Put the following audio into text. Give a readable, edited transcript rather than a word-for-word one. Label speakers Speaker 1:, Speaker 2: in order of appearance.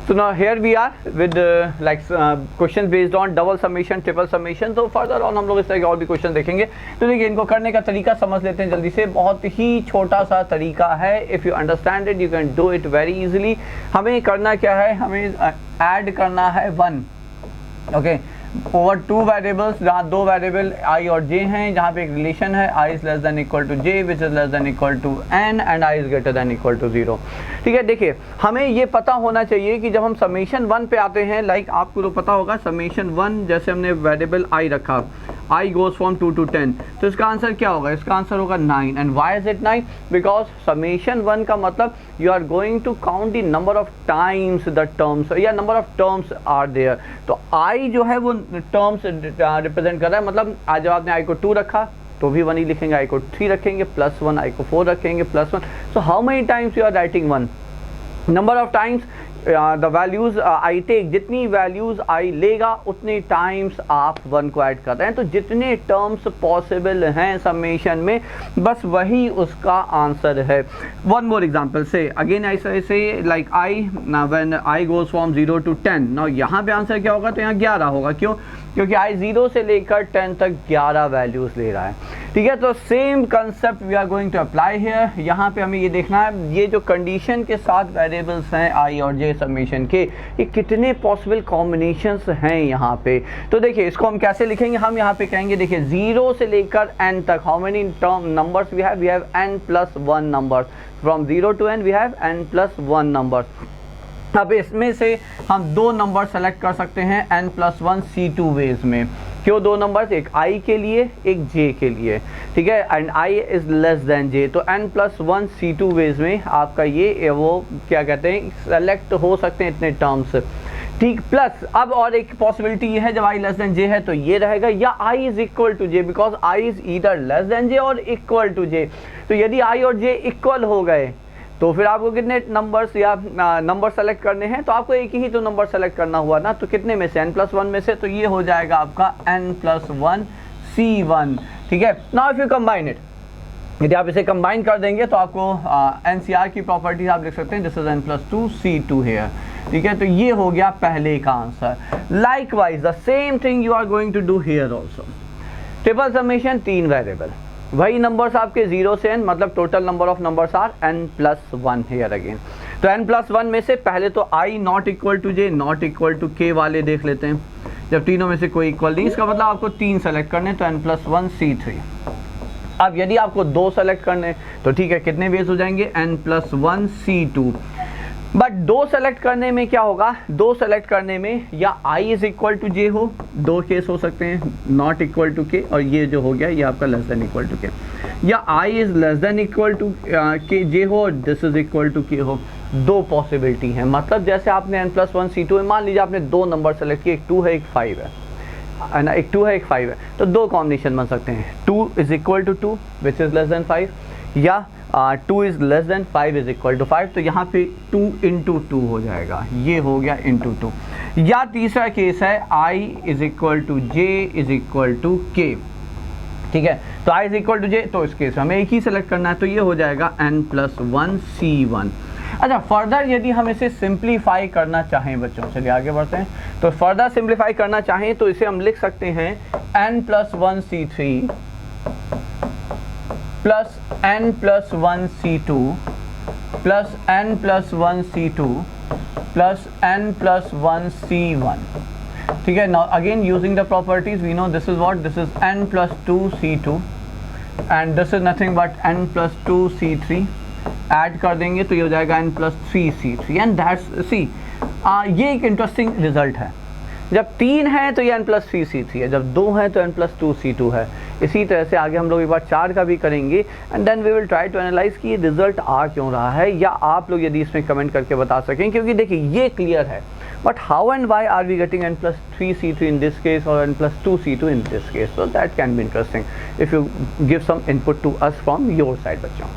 Speaker 1: So now here we are with questions based on double summation, triple summation. तो further on हम लोग इस तरह के और भी क्वेश्चन देखेंगे. तो देखिए इनको करने का तरीका समझ लेते हैं जल्दी से. बहुत ही छोटा सा तरीका है. If you understand it, you can do it very easily. हमें करना क्या है, हमें ऐड करना है 1. ओके, ओवर 2 वेरिएबल्स, जहाँ 2 वेरिएबल आई और जे हैं, जहाँ पे एक रिलेशन है i is less than equal to j which is less than equal to n and i is greater than equal to 0. ठीक है, देखिए हमें ये पता होना चाहिए कि जब हम समेशन 1 पे आते हैं, लाइक आपको तो पता होगा समेशन 1 जैसे हमने वेरिएबल आई रखा, आई गोज फ्रॉम 2 to 10, तो इसका आंसर क्या होगा, इसका आंसर होगा 9. And why is it 9? Because summation 1 का मतलब you are going to count the number of times the terms या number of terms are there. तो आई जो है वो टर्म्स रिप्रेजेंट कर रहा है. मतलब आज जब आपने आई को 2 रखा तो भी 1 ही लिखेंगे, आई को 3 रखेंगे +1, आई को 4 रखेंगे +1. So how many times you are writing 1? Number of times the values I take, जितनी वैल्यूज आई लेगा उतनी टाइम्स आप 1 को ऐड कर रहे हैं. तो जितने टर्म्स पॉसिबल हैं समेशन में बस वही उसका आंसर है. वन मोर एग्जांपल से अगेन आई से like I when I goes from 0 to 10. Now यहाँ पे आंसर क्या होगा, तो यहाँ 11 होगा. क्यों? क्योंकि आई 0 से लेकर 10 तक 11 वैल्यूज ले रहा है. ठीक है, तो same concept we are going to apply here. यहाँ पे हमें ये देखना है ये जो कंडीशन के साथ वेरिएबल्स हैं आई और जे समेशन के, ये कितने पॉसिबल कॉम्बिनेशंस हैं यहाँ पे. तो देखिए इसको हम कैसे लिखेंगे, हम यहाँ पे कहेंगे देखिए 0 से लेकर n तक how many term numbers we have n+1 numbers. From 0 to n we have n+1 numbers. अब इसमें से हम 2 नंबर सेलेक्ट कर सकते हैं n+1 C2 वेज में. क्यों 2 नंबर्स? एक i के लिए, एक j के लिए. ठीक है, and i is less than j. तो n+1 C2 वेज में आपका ये वो क्या कहते हैं सेलेक्ट हो सकते हैं इतने टर्म्स. ठीक, प्लस अब और एक पॉसिबिलिटी ये है जब i लेस देन j है तो ये रहेगा, या i is equal to j, because i is either less than j और इक्वल टू j. तो यदि i और j इक्वल हो गए तो फिर आपको कितने नंबर्स या नंबर सेलेक्ट करने हैं, तो आपको एक ही तो नंबर सेलेक्ट करना हुआ ना. तो कितने में से? n+1 में से. तो ये हो जाएगा आपका n+1 C1. ठीक है, now if you combine it, यदि आप इसे कंबाइन कर देंगे तो आपको NCR की प्रॉपर्टीज आप लिख सकते हैं. This is n+2 C2 here. ठीक है, तो ये हो गया पहले का answer. Likewise the same thing you are going to do here also. Triple summation 3 variable, वही नंबर्स आपके 0 से n, मतलब total number of numbers are n+1 here again. तो n+1 में से पहले तो i not equal to j not equal to k वाले देख लेते हैं. जब तीनों में से कोई इक्वल नहीं, इसका मतलब आपको 3 सेलेक्ट करने, तो n+1 C3. अब यदि आपको 2 सेलेक्ट करने तो ठीक है, कितने वेज हो जाएंगे? n+1 C2. बट 2 सेलेक्ट करने में क्या होगा, 2 सेलेक्ट करने में या i is equal to j हो, 2 केस हो सकते हैं, नॉट इक्वल टू k, और ये जो हो गया ये आपका less than equal to k, या i is less than equal to k j हो और this is equal to k हो. 2 पॉसिबिलिटी हैं. मतलब जैसे आपने n+1 C2 में मान लीजिए आपने 2 नंबर सेलेक्ट किए, एक 2 है एक 5 है ना, एक 2 है एक 5 है, तो 2 कॉम्बिनेशन बन सकते हैं. 2 is equal to 2 which is less than 5, या 2 is less than 5 is equal to 5. तो यहाँ पे 2 into 2 हो जाएगा, ये हो गया into 2. या तीसरा केस है i is equal to j is equal to k. ठीक है, तो i is equal to j, तो इस केस में हमें एक ही सेलेक्ट करना है, तो ये हो जाएगा n+1 C1. अच्छा, फर्दर यदि हम इसे सिंप्लीफाई करना चाहें बच्चों, चलिए आगे बढ़ते हैं. तो फर्दर सिंप्लीफाई करना चाहें तो इसे हम लिख सकते हैं n+1 C3 plus n+1 C2 plus n+1 C2 plus n+1 C1. ठीक है, now again using the properties we know this is what, this is n+2 C2 and this is nothing but n+2 C3. Add कर देंगे तो ये हो जाएगा n+3 C3. And that's see, ये एक इंटरेस्टिंग रिजल्ट है. जब 3 है तो ये n+3 C3 है, जब 2 है तो n+2 C2 है. इसी तरह से आगे हम लोग एक बार 4 का भी करेंगे and then we will try to analyse कि ये रिजल्ट आ क्यों रहा है, या आप लोग यदि इसमें कमेंट करके बता सकें. क्योंकि देखिए ये क्लियर है, but how and why are we getting n+3 C3 in this case और n+2 C2 in this case. So that can be interesting if you give some input to us from your side बच्चों.